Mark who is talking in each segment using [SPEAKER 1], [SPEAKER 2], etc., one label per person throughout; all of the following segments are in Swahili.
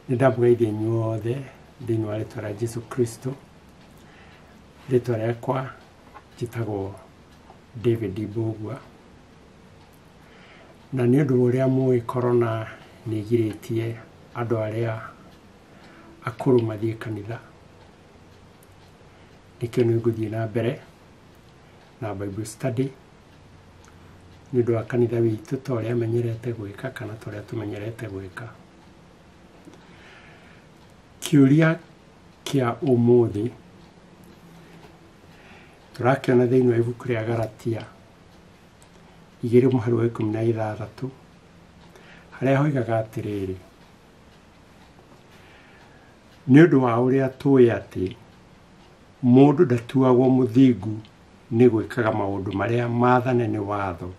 [SPEAKER 1] Nĩndamũgeithia inyuothe thĩinĩ wa rĩĩtwa rĩa Jesũ Kristo. Rĩĩtwa rĩakwa njĩtagwo David Mbũgua, na nĩ ũndũ ũrĩa mũĩ korona nĩ ĩgirĩtie andũ arĩa akũrũ mathiĩ kanitha, nĩkĩo nĩ ngũthiĩ na mbere na Bible study nĩ ũndũ wa kanitha witũ ta ũrĩa menyerete gwĩka kana ta ũrĩa tũmenyerete gwĩka. Kĩũria kĩa ũmũthĩ tũrakĩona thĩinĩ wa ibuku rĩa Galatia 2:16 harĩa hoigaga atĩrĩrĩ: nĩ ũndũ wa ũrĩa tũĩ atĩ mũndũ ndatuagwo mũthingu nĩ gwĩkaga maũndũ marĩa maathane nĩ watho,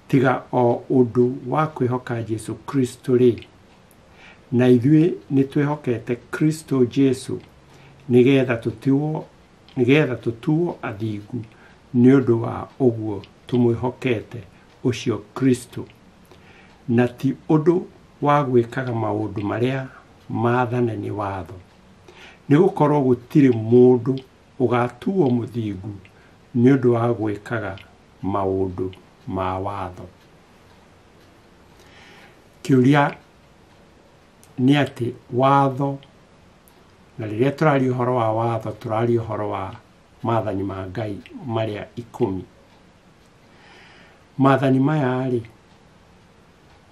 [SPEAKER 1] tiga o ũndũ wa kwĩhoka Jesũ Kristo rĩ, na ithuĩ nĩ twĩhokete Kristo Jesũ nĩgetha tũtuo athingu nĩ ũndũ wa ũguo tũmwĩhokete ũcio Kristo, na ti ũndũ wa gwĩkaga maũndũ marĩa maathane nĩ watho, nĩ gũkorwo gũtirĩ mũndũ ũgatuo mũthingu nĩ ũndũ wa gwĩkaga maũndũ ma watho. Kĩũria nĩ atĩ watho, na rĩrĩa tũraria ũhoro wa watho tũraria ũhoro wa maathani ma Ngai marĩa 10. Maathani maya rĩ,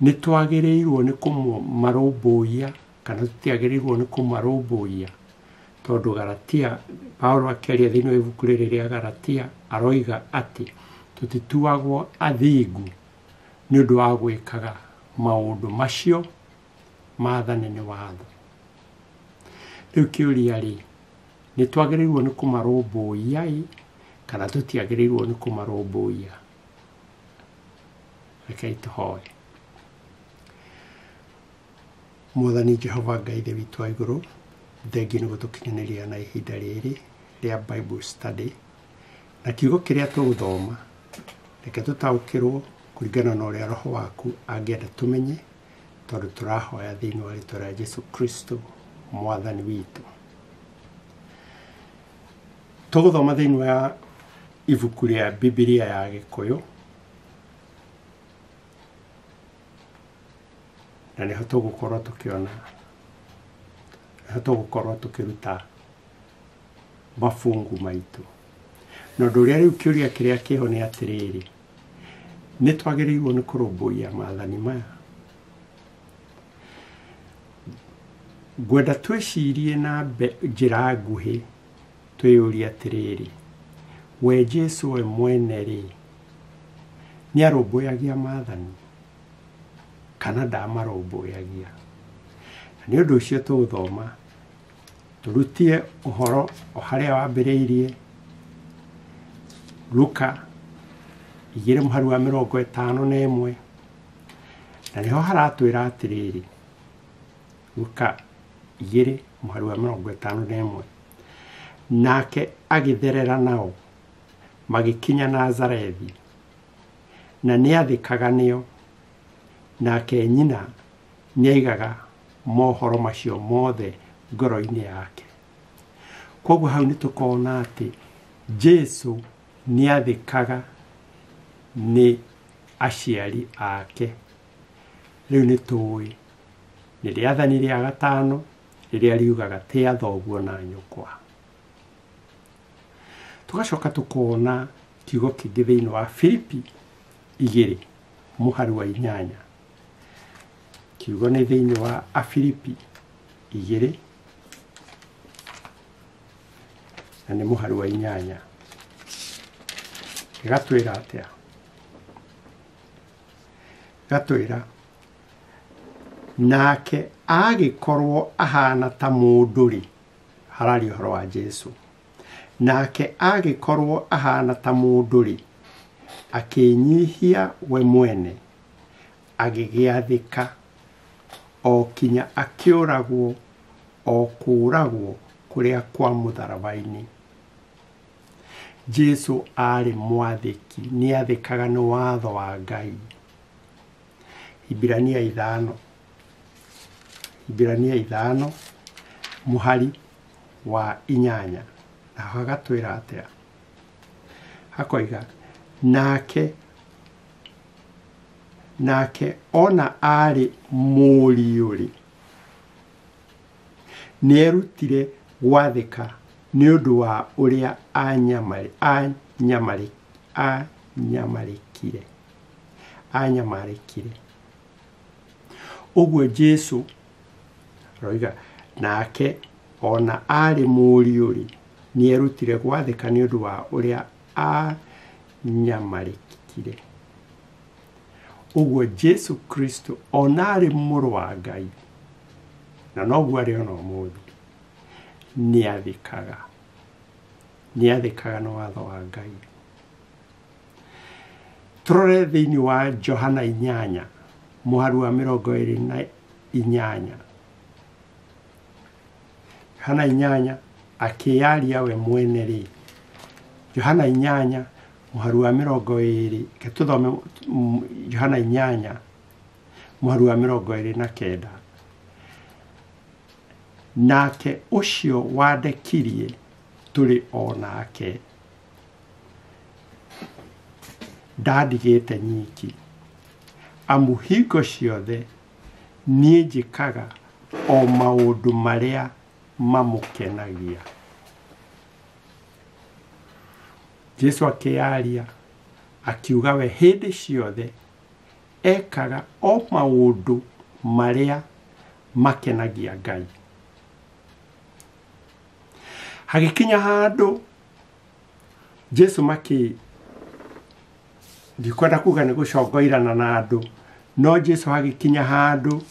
[SPEAKER 1] nĩ twagĩrĩirwo nĩ kũmarũmbũiya kana tũtiagĩrĩirwo nĩ kũmarũmbũiya? Tondũ Galatia, Paulo akĩaria thĩinĩ wa ibuku rĩrĩ rĩa Galatia aroiga atĩ tũtituagwo athingu nĩ ũndũ wa gwĩkaga maũndũ macio maathane nĩ watho. Rĩu kĩũria rĩ, nĩ twagĩrĩirwo nĩ kũmarũmbũiya kana tũtiagĩrĩirwo nĩ kũmarũmbũiya? Rekei tũhoe. Mwathani Jehova Ngai Ithe witũ wa igũrũ, thengiũ nĩ gũtũkinyanĩria na ihinda rĩrĩ rĩa Bible study, na kiugo kĩrĩa tũgũthoma reke tũtaũkĩrwo kũringana na ũrĩa Roho waku angĩenda tũmenye, tondũ tũrahoya thĩinĩ wa rĩĩtwa rĩa Jesũ Kristo Mwathani witũ. Tũgũthoma thĩinĩ wa ibuku rĩa Biblia ya Gĩkũyũ, na nĩho tũgũkorwo tũkĩona, nĩho tũgũkorwo tũkĩruta mafungu maitũ. Na ũndũ ũrĩa rĩu kĩũria kĩrĩa kĩho nĩ atĩrĩrĩ: nĩ twagĩrĩirwo nĩ kũrũmbũiya maathani maya? Ngwenda twĩcirie na njĩra nguhĩ twĩyũrie atĩrĩrĩ: we Jesũ we mwene rĩ, nĩ arũmbũyagia maathani kana ndamarũmbũyagia? Na nĩ ũndũ ũcio tũgũthoma, tũrutie ũhoro o harĩa wambĩrĩirie Luka 2:51, na nĩho haratwĩra atĩrĩrĩ, Luka 2:51, nake agĩtherera nao magĩkinya Nazarethi, na nĩ athĩkaga nĩo, nake nyina nĩ aigaga mohoro macio mothe ngoro-inĩ yake. Koguo hau nĩ tũkona atĩ Jesũ nĩ athĩkaga nĩ aciari ake. Rĩu nĩ tũĩ nĩ rĩathani rĩa gatano rĩrĩa riugaga tĩa thoguo na nyũkwa. Tũgacoka tũkona kiugo kĩngĩ thĩinĩ wa Filipi 2:8. Kiugo nĩ thĩinĩ wa Afilipi 2 na nĩ 8. Gatwĩra atĩa? Gatwĩra, nake agĩkorwo ahana ta mũndũ rĩ, hararia ũhoro wa Jesũ, nake agĩkorwo ahana ta mũndũ rĩ, akĩnyihia we mwene, agĩgĩathĩka o kinya akĩũragwo, o kũũragwo kũrĩa kwa mũtharaba-inĩ. Jesũ arĩ mwathĩki, nĩ athĩkaga nĩ watho wa Ngai. Ibrania Ibrania 5 muhari wa 8 na hagatwira atia hakoiga nake ona ari mũriũrĩ nĩerutire gwathĩka nĩ ũndũ wa ũrĩa anyamarĩkire. Ũguo Jesu roiga nake ona arĩ mũriũrĩ nĩerutire gwathĩka nĩ ũndũ wa ũrĩa anyamarĩkire. Ũguo Jesu Kristo ona arĩ mũrũ wa Ngai na noguo arĩ ona ũmũthĩ nĩathĩkaga na watho wa Ngai. Tũrore thĩinĩ wa Johana 8 mũhari wa 28. Johana 8 akĩyaria we mwene rĩ. Johana 8 mũhari wa 20 ketũthome Johana 8 mũhari wa 29. Nake ũcio wandekirie tũrĩ onake ndadigĩte nyiki amu hingo ciothe niĩ njĩkaga o maũndũ marĩa mamũkenagia. Jesu akĩyaria akiuga we hĩndĩ ciothe ekaga o maũndũ marĩa makenagia Ngai. Hagikinya handũ Jesu ndikwenda kuga nĩ gũcongoirana na andũ, no Jesu hagikinya handũ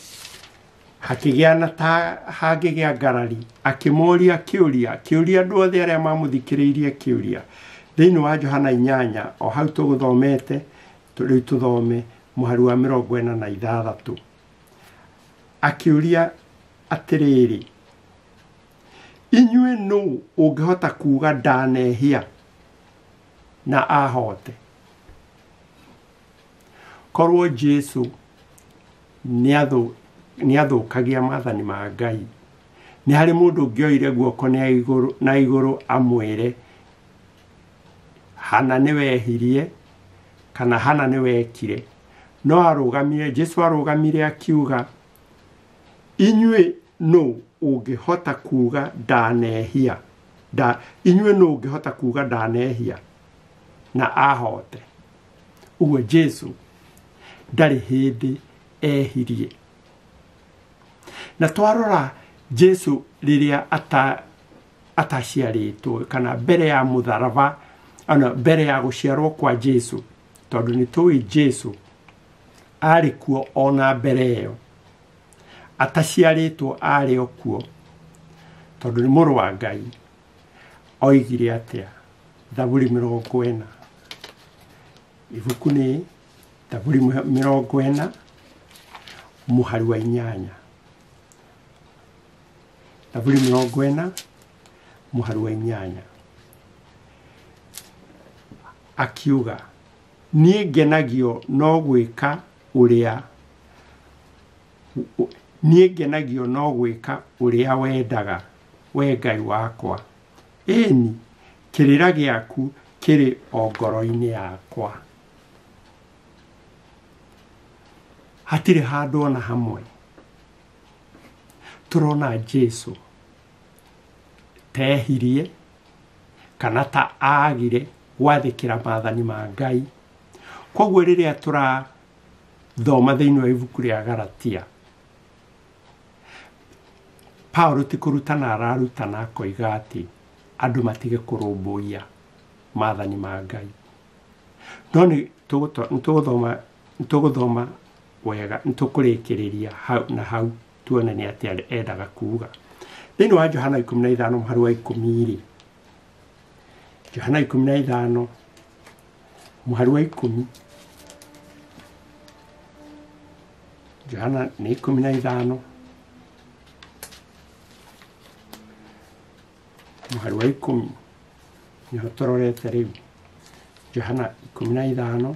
[SPEAKER 1] hakĩgĩa ta hangĩgĩa ngarari, akĩmoria kĩũria andũ othe arĩa mamũthikĩrĩirie kĩũria. Thĩinĩ wa Johana 8 o hau tũgũthomete rĩu tũthome mũhari wa 46. Akĩũria atĩrĩrĩ, inyuĩ nũ ũngĩhota kuuga ndanehia na ahote? Korwo Jesu nĩathũkagia maathani ma Ngai, nĩ harĩ mũndũ ũngĩoire guoko na igũrũ amwĩre hana nĩwehirie kana hana nĩwekire. No arũgamire, Jesu arũgamire akiuga, inyuĩ nũ ũngĩhota kuuga ndanehia na ahote? Ũguo Jesu ndarĩ hĩndĩ ehirie. Na twarora Jesu rĩrĩa ataciarĩtwo kana mbere ya mũtharaba, mbere ya gũciarwo kwa Jesu, tondũ nĩtũĩ Jesu arĩ kuo ona mbere ĩyo, ataciarĩtwo arĩ o kuo tondũ nĩ mũrũ wa Ngai. Oigire atĩa? Thaburi 40 ibuku nĩ Thaburi 40 mũhari wa 8. Thaburi 40 mũhari wa 8 akiuga, niĩ ngenagio no gwĩka ũrĩa wendaga we Ngai wakwa. Ĩni kĩrĩra gĩaku kĩrĩ o ngoro-inĩ yakwa. Hatirĩ handũ ona hamwe tũrona Jesu tehirie kana ta agire gwathĩkĩra maathani ma Ngai. Koguo rĩrĩa tũrathoma thĩinĩ wa ibuku rĩa Galatia, Paulo ti kũrutana ararutana akoiga atĩ andũ matige kũrũmbũiya maathani ma Ngai. No nĩ tũgũthoma wega, nĩtũkũrĩkĩrĩria hau na hau tuone nĩ atĩa endaga kuuga. Thĩinĩ wa Johana 15 mũhari wa 10, Johana 15 mũhari wa 10, Johana nĩ 15 mũhari wa 10 nĩho tũrorete rĩu. Johana 15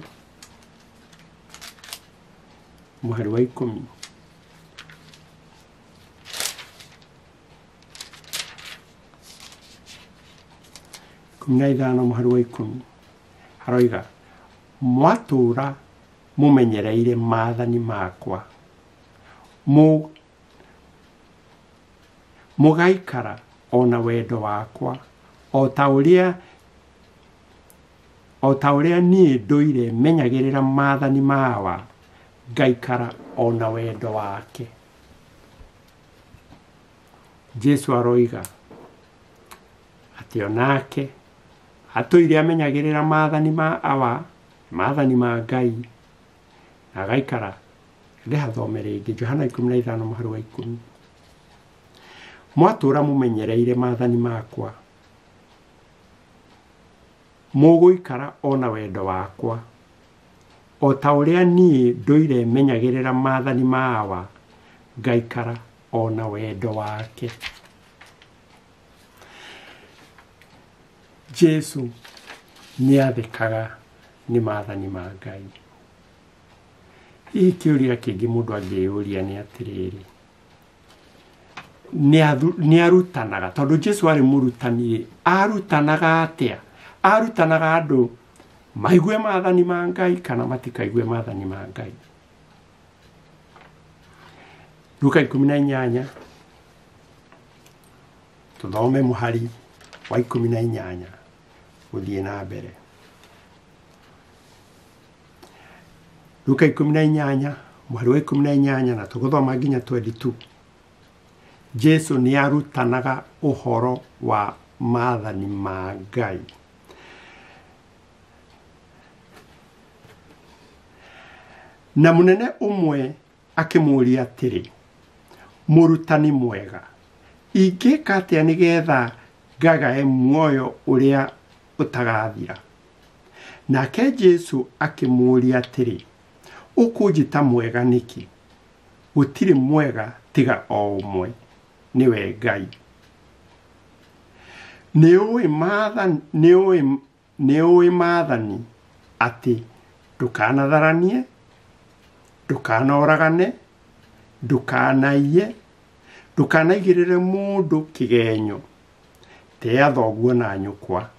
[SPEAKER 1] mũhari wa 10 15 mũhari wa 10 haroiga mwatura mumenyereire maathani makwa mugaikara ona wendo wakwa o ta uria nie nduire menyagirira maathani mawa ngaikara ona wendo wake. Jesu aroiga ati onake atuire amenyagirira maathani mawa maathani ma Ngai agaikara ndehathomere ingi Johana 15 mũhari wa 10 mwatura mumenyereire maathani makwa muguikara ona wendo wakwa o ta uria nie nduire menyagirira maathani mawa ngaikara ona wendo wake. Jesu niathikaga ni maathani ma Ngai. Ikiuria kingi mundu angiuria ni atiriri ni arutanaga tondu Jesu ari murutani arutanaga atia arutanaga andu maigue maathani ma Ngai kana matikaigue maathani ma Ngai. Luka 18 tuthome muhari wa 18 uthie na mbere. Luka 18 muhari wa 18 na tuguthoma nginya 22. Jesu ni arutanaga uhoro wa maathani ma Ngai. Na munene umwe akimuria atiri murutani mwega ingika atia nigetha ngagae muoyo uria utagathira. Nake Jesu akimuria atiri ukunjita mwega niki? Gutiri mwega tiga o umwe niwe Ngai. Niũĩ maathani ati ndukanatharanie, ndukanoragane, ndukanaiye, ndukanaigirire mundu kigenyo, tea thoguo na nyukwa.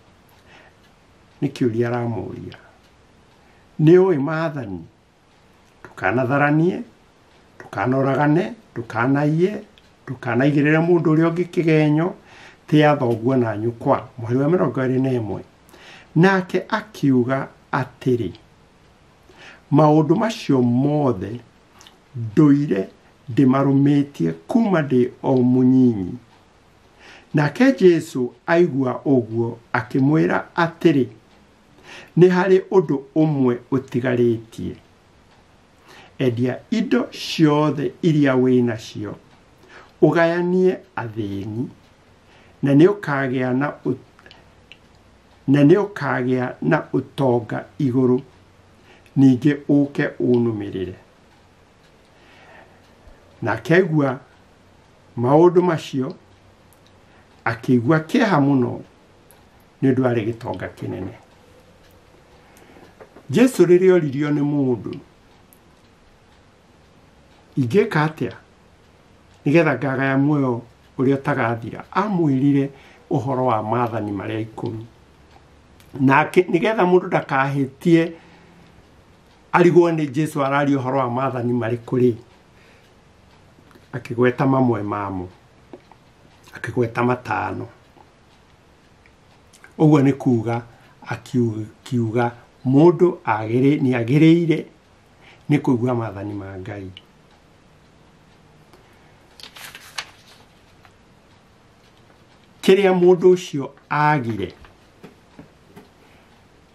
[SPEAKER 1] Nikiuria aramuria niũĩ maathani ndukanatharanie, ndukanoragane, ndukanaiye, ndukanaigirire mundu uria ungi kigenyo, tea thoguo na nyukwa. Muhari wa 21 nake akiuga atiri maundu macio mothe nduire ndimarumitie kuma ndi o munyinyi. Nake Jesu aigua uguo akimwira atiri ni hari undu umwe utigaritie. Endia indo ciothe iria wina cio ugayanie athĩni na niũkagĩa na utonga iguru, ningi uke unumirire. Na kegua maundu macio akigua kĩeha muno nĩ ũndũ arĩ gĩtonga kĩnene. Jesu rĩrĩa oririo nĩ mũndũ ingĩka atĩa nigetha ngagaya muoyo ũrĩa ũtagathira, amwĩrire ũhoro wa maathani marĩa 10 na nigetha mũndũ ndakahĩtie arigwo nĩ Jesu araria ũhoro wa maathani marĩkũ rĩ, akigweta mamwe mamo, akigweta 5. Ũguo nĩ kuuga akiuga mũndũ nĩagĩrĩire nĩ kũigua maathani ma Ngai. Kĩrĩa mũndũ ũcio agire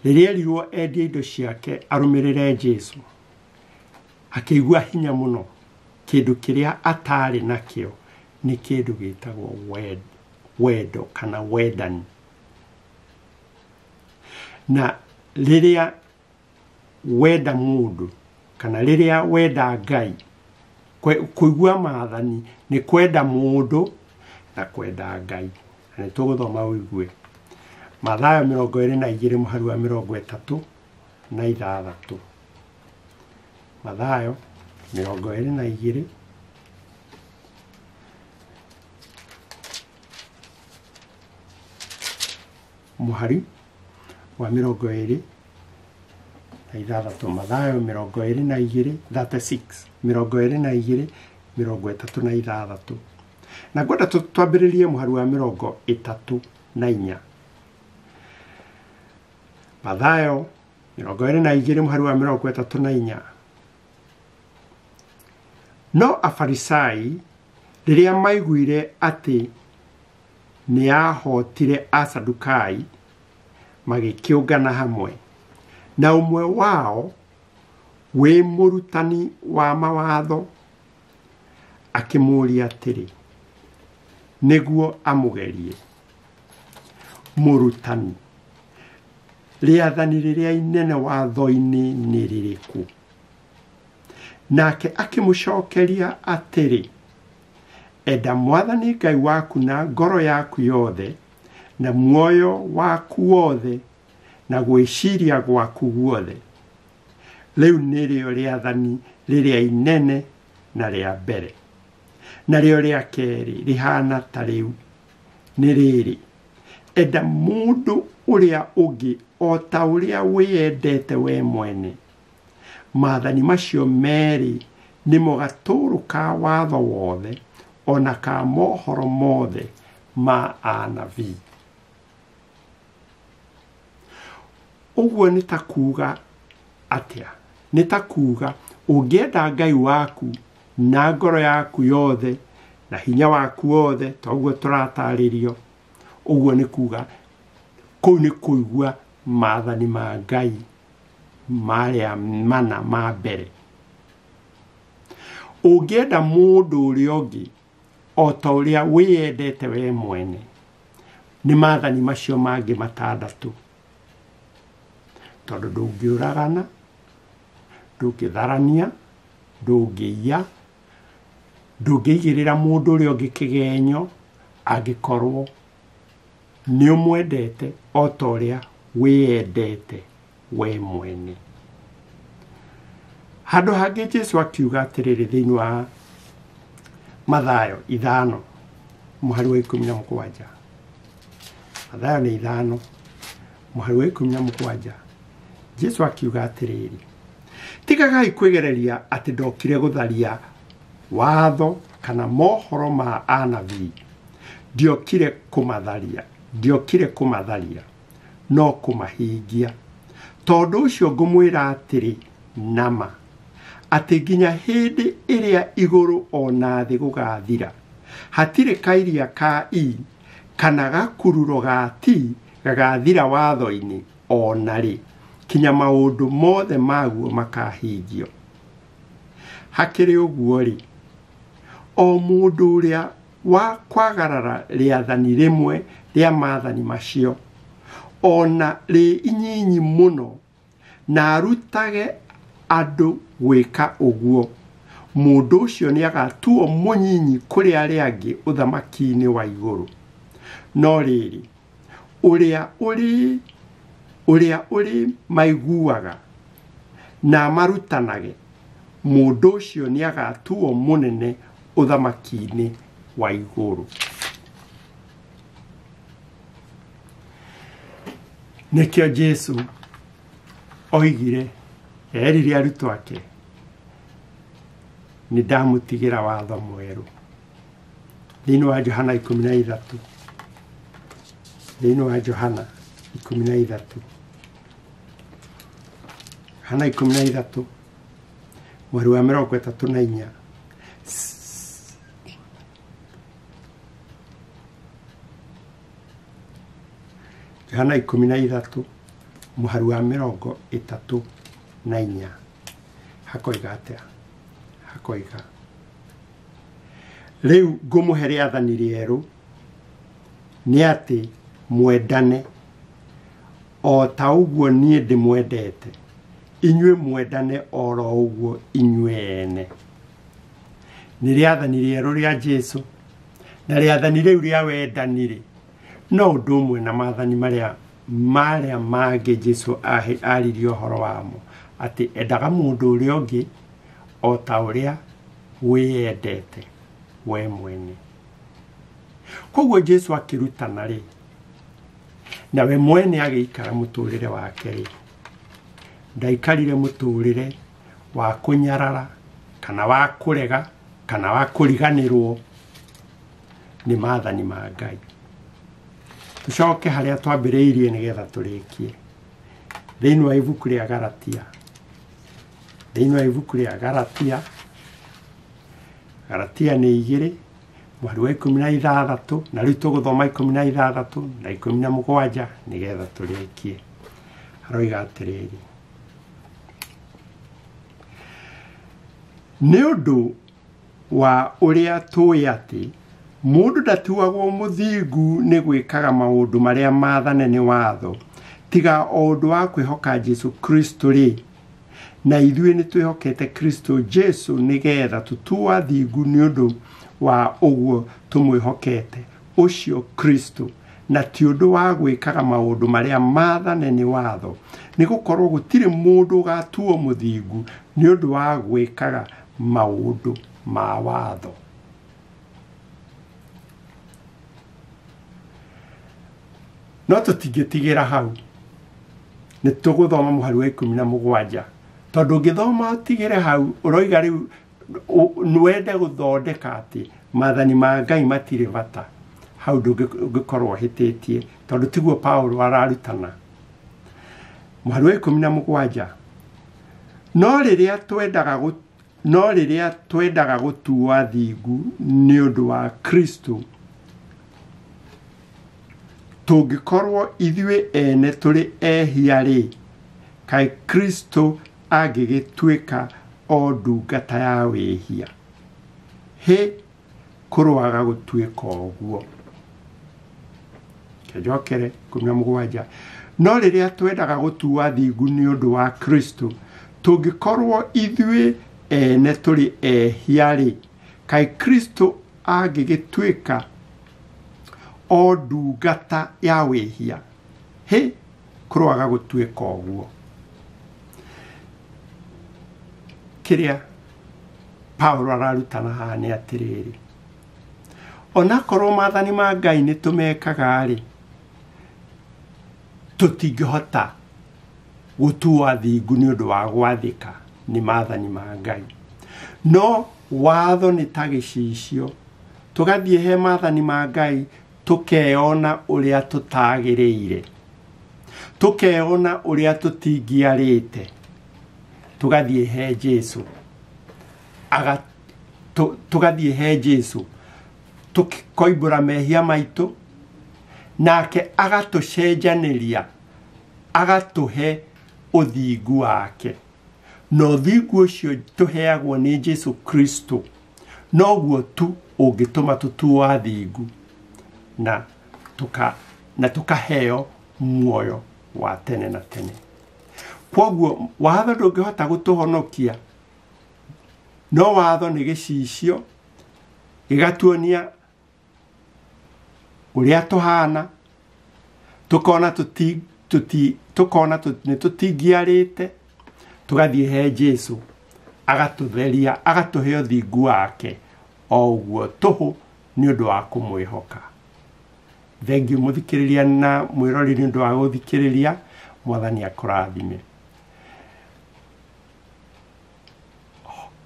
[SPEAKER 1] rĩrĩa erirwo endie indo ciake arũmĩrĩre Jesu, akĩigua hinya mũno. Kĩndũ kĩrĩa atarĩ nakĩo nĩ kĩndũ gĩtagwo wendo kana wendani. Na rĩrĩa wenda mũndũ kana rĩrĩa wenda Ngai, kũigua maathani nĩ kwenda mũndũ na kwenda Ngai. Na tũgũthoma ũigue Mathayo 22 mũhari wa 36. Mathayo 22 mũhari mũhari wa 20 na ithathatũ. Mathayo 22 36 22 33. Na ngwenda twambĩrĩrie mũhari wa 34. Mathayo 22 mũhari wa 34. No Afarisai rĩrĩa maiguire atĩ nĩ ahotire Asadukai magĩkĩũngana hamwe, na ũmwe wao wĩ mũrutani wa mawatho akĩmũũria atĩrĩ nĩguo amũgerie, mũrutani, rĩathani rĩrĩa inene watho-inĩ nĩ rĩrĩkũ? Nake akĩmũcokeria atĩrĩ, enda Mwathani Ngai waku na ngoro yaku yothe na muoyo waku wothe na gwĩciria gwaku guothe. Rĩu nĩrĩo rĩathani rĩrĩa inene na rĩa mbere. Narĩo rĩa kerĩ rĩhana ta rĩu, nĩ rĩrĩ, enda mũndũ ũrĩa ũngĩ o ta ũrĩa wĩyendete we mwene. Maathani macio merĩ nĩmo gatũrũ ka watho wothe ona ka mohoro mothe ma anabii. Ũguo nĩ ta kuuga atĩa? Nĩ ta kuuga ũngĩenda Ngai waku na ngoro yaku yothe na hinya waku wothe, ta ũguo tũratarĩrio, ũguo nĩ kuuga kũu nĩ kũigua maathani ma Ngai marĩa mana ma mbere. Ũngĩenda mũndũ ũrĩa ũngĩ o ta ũrĩa wĩyendete we mwene, nĩ maathani macio mangĩ 6. Tondũ ndũngĩũragana, ndũngĩtharania, ndũngĩiya, ndũngĩigĩrĩra mũndũ ũrĩa ũngĩ kĩgenyo angĩkorwo nĩ ũmwendete o ta ũrĩa wĩyendete we mwene. Handũ hangĩ Jesũ akiuga atĩrĩrĩ thĩinĩ wa Mathayo 5 mũhari wa 17. Mathayo nĩ 5 mũhari wa 17. Jesũ akiuga atĩrĩrĩ, tigagai kwĩgereria atĩ ndokire gũtharia watho kana mohoro ma anabii. Ndiokire kũmatharia no kũmahingia. Tondũ ũcio ngũmwĩra atĩrĩ nama, atĩ nginya hĩndĩ ĩrĩa igũrũ ona thĩ gũgathira, hatirĩ kairia ka i kana gakururo ga ti gagathira watho-inĩ ona rĩ, kinya maũndũ mothe maguo makahingio. Hakĩrĩ ũguo rĩ, o mũndũ ũrĩa wa kwagarara rĩathani rĩmwe rĩa maathani macio, ona rĩ inyinyi mũno, na arutage andũ gwĩka ũguo, mũndũ ũcio nĩ agatuo mũnyinyi kũrĩ arĩa angĩ ũthamaki-inĩ wa igũrũ. No rĩrĩ, ũrĩa ũrĩ maiguaga na marutanage, mũndũ ũcio nĩ agatuo mũnene ũthamaki-inĩ wa igũrũ. Nĩkĩo Jesũ oigire, erire arutwo ake, nĩ ndamũtigĩra watho mwerũ. Thĩinĩ wa Johana 13. Thĩinĩ wa Johana 13. Johana 13 mweri wa 34. Johana 13 mweri wa 34. Hakoiga atĩa? Hakoiga, rĩu ngũmũhe rĩathani rĩerũ, nĩ atĩ mwendane o ta ũguo niĩ ndĩmwendete. Inyuĩ mwendane o ro ũguo inyuĩ ene. Nĩ rĩathani rĩerũ rĩa Jesũ, na rĩathani rĩu rĩa wendani rĩ, no ũndũ ũmwe na maathani marĩa mangĩ Jesũ aririe ũhoro wamo, atĩ endaga mũndũ ũrĩa ũngĩ o ta ũrĩa wĩyendete we mwene. Koguo Jesũ akĩrutana rĩ, nawe mwene agĩikara mũtũrĩre wake ndaikarire mũtũrĩre wa kũnyarara kana wa kũrega kana wa kũriganĩrwo nĩ maathani ma Ngai. Tucoke harĩa twambĩrĩirie nĩgetha tũrĩkie thĩinĩ wa ibuku rĩa Galatia. Thĩinĩ wa ibuku rĩa Galatia, Galatia nĩ 2 mweri wa 16 na rĩu tũgũthoma 16 na 17 nĩgetha tũrĩkie. Haroiga atĩrĩrĩ: nĩ ũndũ wa ũrĩa tũĩ atĩ mũndũ ndatuagwo mũthingu nĩ gwĩkaga maũndũ marĩa maathane nĩ watho, tiga o ũndũ wa kwĩhoka Jesu Kristo rĩ, na ithuĩ nĩ twĩhokete Kristo Jesu nĩgetha tũtuo athingu nĩ ũndũ wa ũguo tũmwĩhokete ũcio Kristo, na ti ũndũ wa gwĩkaga maũndũ marĩa maathane nĩ watho, nĩ gũkorwo gũtirĩ mũndũ ũgatuo mũthingu nĩ ũndũ wa gwĩkaga maũndũ ma watho. No tũtingĩtigĩra hau, nĩ tũgũthoma mũhari wa 17, tondũ ũngĩthoma ũtigĩre hau ũroiga rĩu wende gũthondeka atĩ maathani ma Ngai matirĩ bata. Hau ndũngĩkorwo hĩtĩtie, tondũ tiguo Paulo ararutana. Mũhari wa 17: no rĩrĩa twendaga gũtuo athingu nĩ ũndũ wa Kristo, tũngĩkorwo ithuĩ ene tũrĩ ehia rĩ, kaĩ Kristo angĩgĩtuĩka o ndungata ya wĩhia? Hĩ, kũroaga gũtuĩka ũguo. Kĩnjokere 17: no rĩrĩa twendaga gũtuo athingu nĩ ũndũ wa Kristo, tũngĩkorwo ithuĩ ene tũrĩ ehia rĩ, kaĩ Kristo angĩgĩtuĩka o ndungata ya wĩhia? Hĩ, kũroaga gũtuĩka ũguo. Kĩrĩa Paulo ararutana haha nĩ atĩrĩrĩ: onakorwo maathani ma Ngai nĩ tũmekaga rĩ, tũtingĩhota gũtuo athingu nĩ ũndũ wa gwathĩka nĩ maathani ma Ngai. No watho nĩ ta gĩcicio, tũgathiĩ he maathani ma Ngai tũkeona ũrĩa tũtagĩrĩire, tũkeona ũrĩa tũtingĩarĩte, tũgathiĩ he Jesu, tũgathiĩ he Jesu tũkoimbũra mehia maitũ, nake agatũcenjanĩria, agatũhe ũthingu wake. Na ũthingu ũcio tũheagwo nĩ Jesu Kristo, noguo tu ũngĩtũma tũtuo athingu na tũkaheo muoyo wa tene na tene. Kwoguo watho ndũngĩhota gũtũhonokia, no watho nĩ gĩcicio gĩgatuonia ũrĩa tũhana, tũkona nĩ tũtingĩarĩte, tũgathiĩ he Jesu agatũtheria, agatũhe ũthingu wake o ũguo tũhũ nĩ ũndũ wa kũmwĩhoka. Thengiũ mũthikĩrĩria na mwĩrori nĩ ũndũ wa gũthikĩrĩria. Mwathani akũrathime.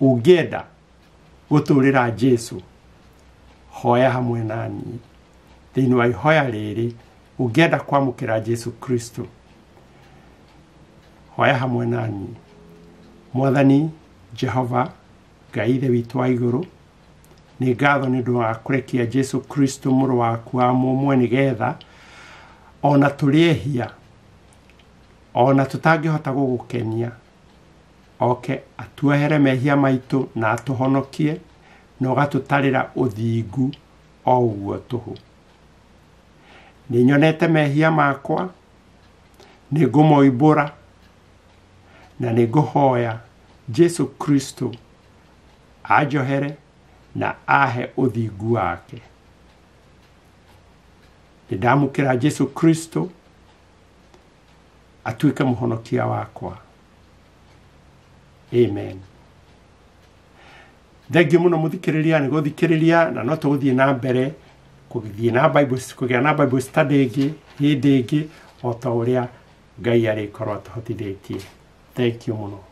[SPEAKER 1] Ũngĩenda gũtũũrĩra Jesu, hoya hamwe nani. Thĩinĩ wa ihoya rĩrĩ, ũngĩenda kwamũkĩra Jesu Kristo, hoya hamwe nani. Mwathani Jehova, Ngai ithe witũ wa igũrũ, nĩ ngatho nĩ ũndũ wa kũrekia Jesu Kristo mũrũ waku wa mũmwe, nĩgetha ona tũrĩ ehia, ona tũtangĩhota gũgũkenia, oke atuohere mehia maitũ na atũhonokie, na ũgatũtarĩra ũthingu o ũguo tũhũ. Nĩ nyonete mehia makwa, nĩ ngũmoimbũra, na nĩ ngũhoya Jesu Kristo anjohere na ahe ũthingu wake. Nĩ ndamũkĩra Jesu Kristo atuĩke mũhonokia wakwa. Amen. Thengiũ mũno mũthikĩrĩria nĩ gũthikĩrĩria, na no tũgũthiĩ na mbere kũgĩthiĩ na kũgĩa na Bible study ĩngĩ hĩndĩ ĩngĩ o ta ũrĩa Ngai arĩkorwo atũhotithĩtie. Thank you mũno.